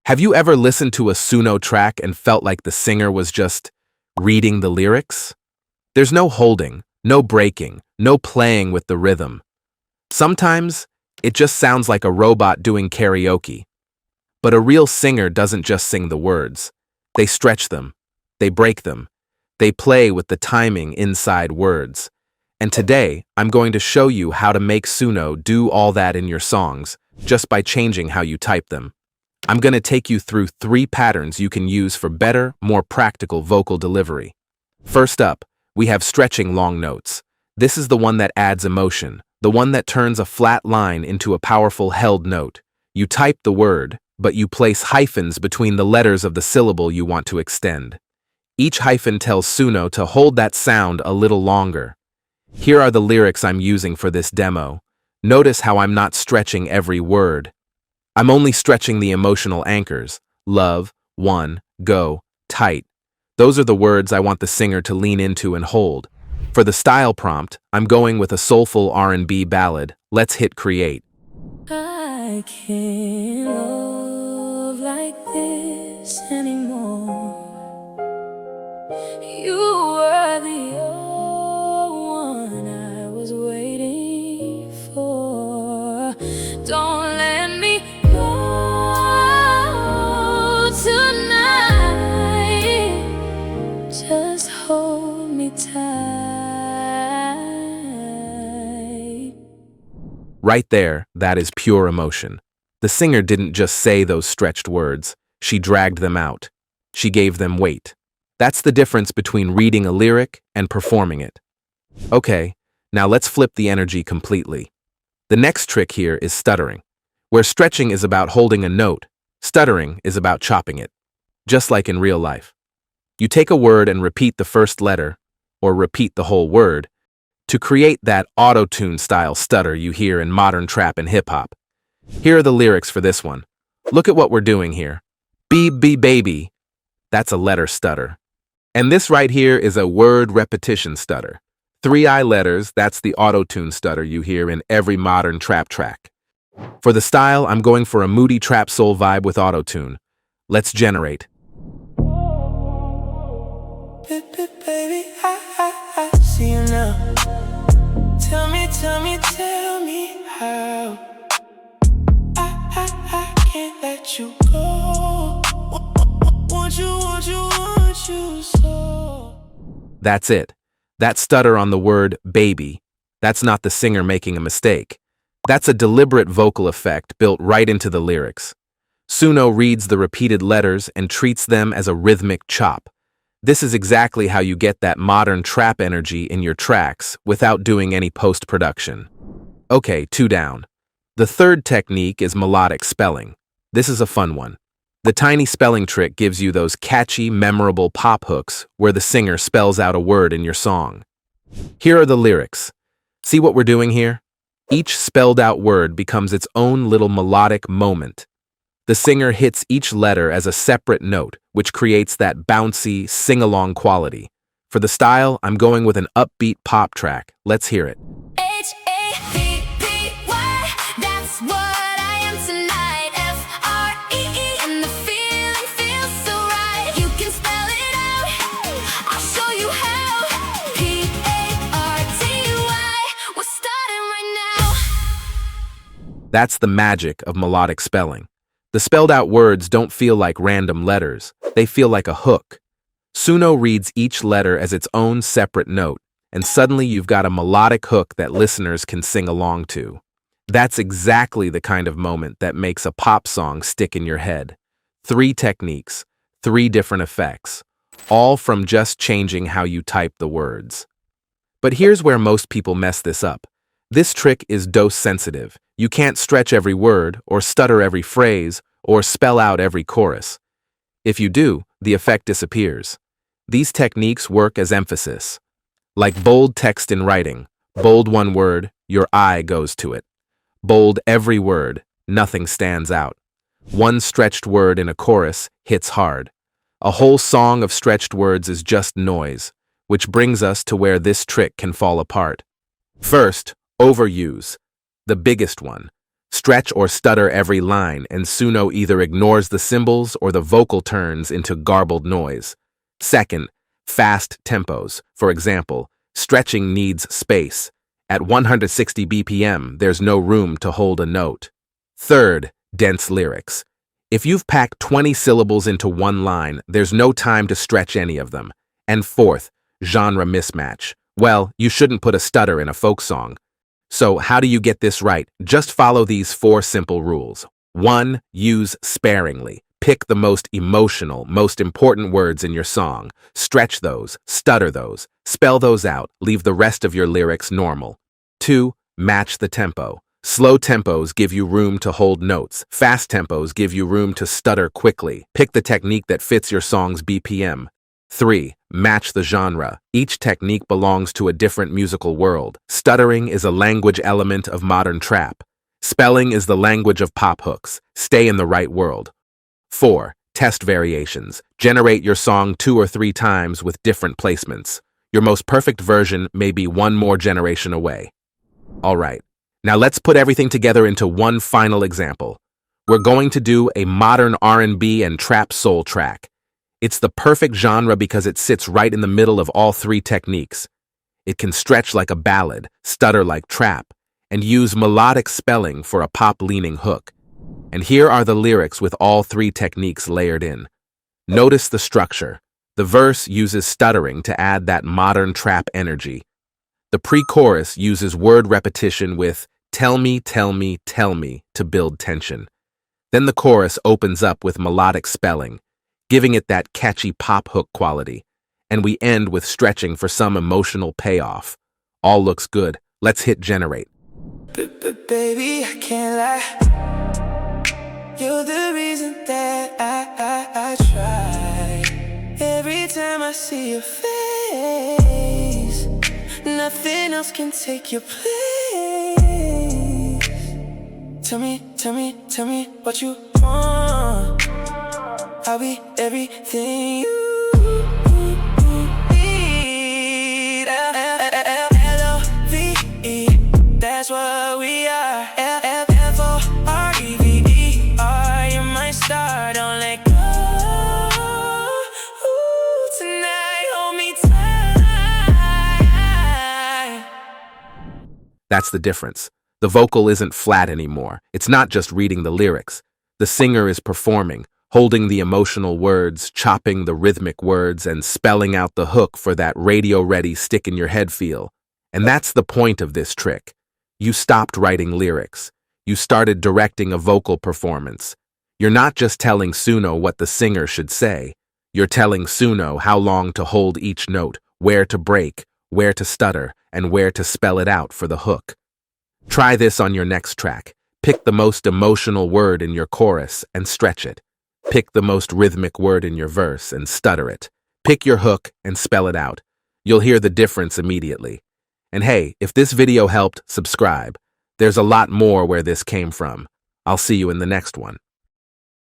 Have you ever listened to a Suno track and felt like the singer was just reading the lyrics? There's no holding, no breaking, no playing with the rhythm. Sometimes, it just sounds like a robot doing karaoke. But a real singer doesn't just sing the words. They stretch them. They break them. They play with the timing inside words. And today, I'm going to show you how to make Suno do all that in your songs, just by changing how you type them. I'm going to take you through 3 patterns you can use for better, more practical vocal delivery. First up, we have stretching long notes. This is the one that adds emotion, the one that turns a flat line into a powerful held note. You type the word, but you place hyphens between the letters of the syllable you want to extend. Each hyphen tells Suno to hold that sound a little longer. Here are the lyrics I'm using for this demo. Notice how I'm not stretching every word. I'm only stretching the emotional anchors. Love, one, go, tight. Those are the words I want the singer to lean into and hold. For the style prompt, I'm going with a soulful R&B ballad. Let's hit create. I can't love like this anymore. You were the one I was waiting for. Don't let me go tonight. Just hold me tight. Right there, that is pure emotion. The singer didn't just say those stretched words. She dragged them out. She gave them weight. That's the difference between reading a lyric and performing it. Okay, now let's flip the energy completely. The next trick here is stuttering. Where stretching is about holding a note, stuttering is about chopping it. Just like in real life. You take a word and repeat the first letter, or repeat the whole word, to create that auto-tune style stutter you hear in modern trap and hip-hop. Here are the lyrics for this one. Look at what we're doing here. B baby. That's a letter stutter. And this right here is a word repetition stutter. 3 letters, that's the auto-tune stutter you hear in every modern trap track. For the style, I'm going for a moody trap soul vibe with auto-tune. Let's generate. Baby, I see you now. Tell me how. I can't let you go. Want you so. That's it. That stutter on the word baby, that's not the singer making a mistake. That's a deliberate vocal effect built right into the lyrics. Suno reads the repeated letters and treats them as a rhythmic chop. This is exactly how you get that modern trap energy in your tracks without doing any post-production. Okay, 2 down. The third technique is melodic spelling. This is a fun one. The tiny spelling trick gives you those catchy, memorable pop hooks where the singer spells out a word in your song. Here are the lyrics. See what we're doing here? Each spelled out word becomes its own little melodic moment. The singer hits each letter as a separate note, which creates that bouncy, sing-along quality. For the style, I'm going with an upbeat pop track. Let's hear it. Happy, that's what I am tonight. F-R-E-E, and the feeling feels so right. You can spell it out, I'll show you how. P-A-R-T-Y, we're starting right now. That's the magic of melodic spelling. The spelled out words don't feel like random letters. They feel like a hook. Suno reads each letter as its own separate note, and suddenly you've got a melodic hook that listeners can sing along to. That's exactly the kind of moment that makes a pop song stick in your head. 3 techniques, 3 different effects, all from just changing how you type the words. But here's where most people mess this up. This trick is dose sensitive. You can't stretch every word, or stutter every phrase, or spell out every chorus. If you do, the effect disappears. These techniques work as emphasis. Like bold text in writing, bold one word, your eye goes to it. Bold every word, nothing stands out. One stretched word in a chorus hits hard. A whole song of stretched words is just noise, which brings us to where this trick can fall apart. First, overuse. The biggest one. stretch or stutter every line, and Suno either ignores the symbols or the vocal turns into garbled noise. Second, fast tempos. For example, stretching needs space. At 160 BPM, there's no room to hold a note. Third, dense lyrics. If you've packed 20 syllables into one line, there's no time to stretch any of them. And fourth, genre mismatch. Well, you shouldn't put a stutter in a folk song. So how do you get this right? Just follow these 4 simple rules. 1. Use sparingly. Pick the most emotional, most important words in your song. Stretch those, stutter those, spell those out, leave the rest of your lyrics normal. 2. Match the tempo. Slow tempos give you room to hold notes. Fast tempos give you room to stutter quickly. Pick the technique that fits your song's BPM. 3. Match the genre. Each technique belongs to a different musical world. Stuttering is a language element of modern trap. Spelling is the language of pop hooks. Stay in the right world. 4. Test variations. Generate your song 2 or 3 times with different placements. Your most perfect version may be one more generation away. All right. Now let's put everything together into one final example. We're going to do a modern R&B and trap soul track. It's the perfect genre because it sits right in the middle of all 3 techniques. It can stretch like a ballad, stutter like trap, and use melodic spelling for a pop-leaning hook. And here are the lyrics with all 3 techniques layered in. Notice the structure. The verse uses stuttering to add that modern trap energy. The pre-chorus uses word repetition with "tell me, tell me, tell me" to build tension. Then the chorus opens up with melodic spelling, giving it that catchy pop hook quality. And we end with stretching for some emotional payoff. All looks good. Let's hit generate. Baby, I can't lie. You're the reason that I try. Every time I see your face, nothing else can take your place. Tell me what you want. I'll be everything you need. L-O-V-E, that's what we are. L-F-O-R-E-V-E-R, you're my star, don't let go. Ooh, tonight, hold me tight. That's the difference. The vocal isn't flat anymore. It's not just reading the lyrics. The singer is performing, holding the emotional words, chopping the rhythmic words, and spelling out the hook for that radio-ready stick-in-your-head feel. And that's the point of this trick. You stopped writing lyrics. You started directing a vocal performance. You're not just telling Suno what the singer should say. You're telling Suno how long to hold each note, where to break, where to stutter, and where to spell it out for the hook. Try this on your next track. Pick the most emotional word in your chorus and stretch it. Pick the most rhythmic word in your verse and stutter it. Pick your hook and spell it out. You'll hear the difference immediately. And hey, if this video helped, subscribe. There's a lot more where this came from. I'll see you in the next one.